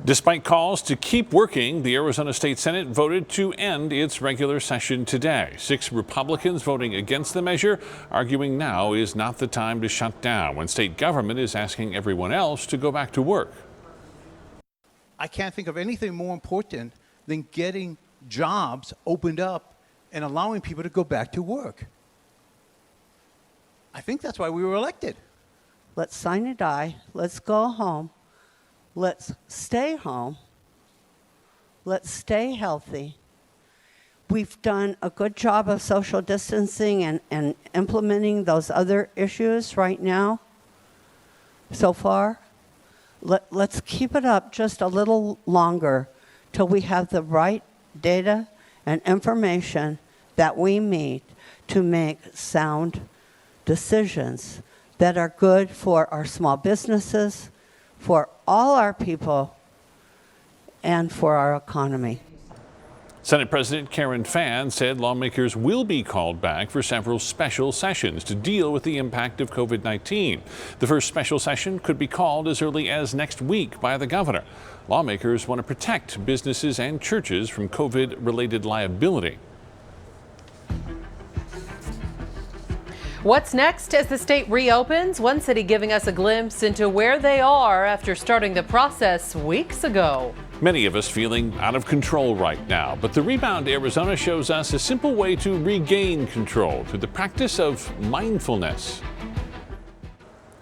Despite calls to keep working, the Arizona State Senate voted to end its regular session today. 6 Republicans voting against the measure, arguing now is not the time to shut down when state government is asking everyone else to go back to work. I can't think of anything more important than getting jobs opened up and allowing people to go back to work. I think that's why we were elected. Let's sign a die. Let's go home. Let's stay home. Let's stay healthy. We've done a good job of social distancing and implementing those other issues right now so far. Let's keep it up just a little longer till we have the right data and information that we need to make sound decisions that are good for our small businesses, for all our people, and for our economy. Senate President Karen Fann said lawmakers will be called back for several special sessions to deal with the impact of COVID-19. The first special session could be called as early as next week by the governor. Lawmakers want to protect businesses and churches from COVID-related liability. What's next as the state reopens? One city giving us a glimpse into where they are after starting the process weeks ago. Many of us feeling out of control right now, but the Rebound Arizona shows us a simple way to regain control through the practice of mindfulness.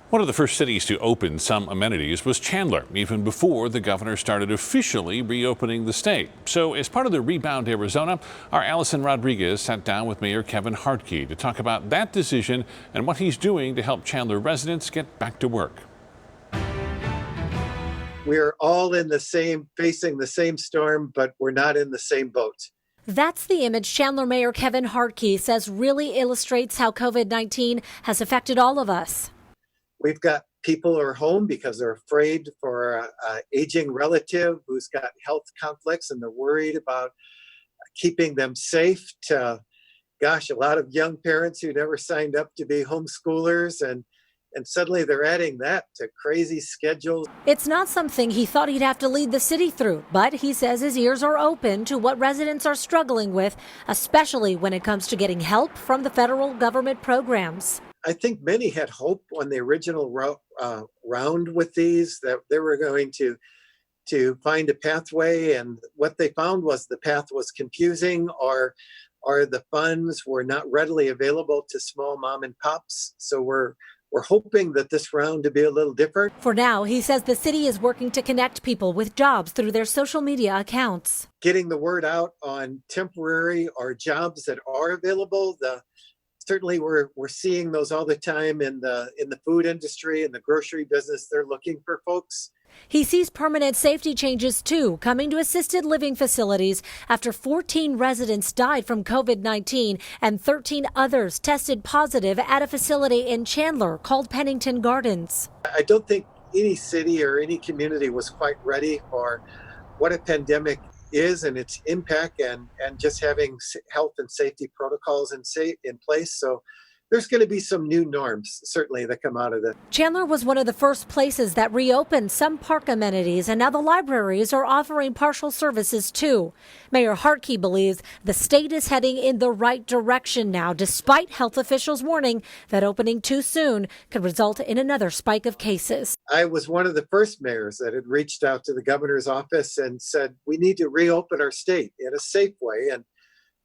One of the first cities to open some amenities was Chandler, even before the governor started officially reopening the state. So as part of the Rebound Arizona, our Allison Rodriguez sat down with Mayor Kevin Hartke to talk about that decision and what he's doing to help Chandler residents get back to work. We're all facing the same storm, but we're not in the same boat. That's the image Chandler Mayor Kevin Hartke says really illustrates how COVID-19 has affected all of us. We've got people who are home because they're afraid for an aging relative who's got health conflicts and they're worried about keeping them safe. A lot of young parents who never signed up to be homeschoolers and suddenly they're adding that to crazy schedules. It's not something he thought he'd have to lead the city through, but he says his ears are open to what residents are struggling with, especially when it comes to getting help from the federal government programs. I think many had hope on the original round with these that they were going to find a pathway, and what they found was the path was confusing, or the funds were not readily available to small mom and pops. So we're hoping that this round to be a little different. For now, he says the city is working to connect people with jobs through their social media accounts. Getting the word out on temporary or jobs that are available. Certainly we're seeing those all the time in the food industry and the grocery business. They're looking for folks. He sees permanent safety changes, too, coming to assisted living facilities after 14 residents died from COVID-19 and 13 others tested positive at a facility in Chandler called Pennington Gardens. I don't think any city or any community was quite ready for what a pandemic is and its impact, and just having health and safety protocols in place. So there's going to be some new norms, certainly, that come out of it. Chandler was one of the first places that reopened some park amenities, and now the libraries are offering partial services, too. Mayor Hartke believes the state is heading in the right direction now, despite health officials warning that opening too soon could result in another spike of cases. I was one of the first mayors that had reached out to the governor's office and said, we need to reopen our state in a safe way. And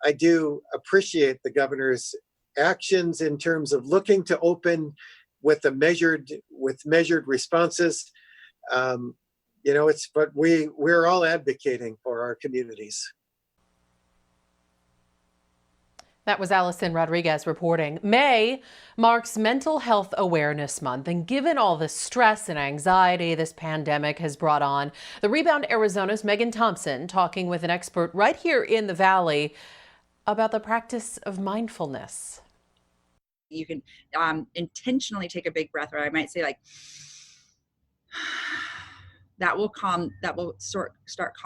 I do appreciate the governor's actions in terms of looking to open with measured responses. But we're all advocating for our communities. That was Allison Rodriguez reporting. May marks Mental Health Awareness Month, and given all the stress and anxiety this pandemic has brought on, the Rebound Arizona's Megan Thompson talking with an expert right here in the Valley about the practice of mindfulness. You can intentionally take a big breath, or I might say like, that will start calming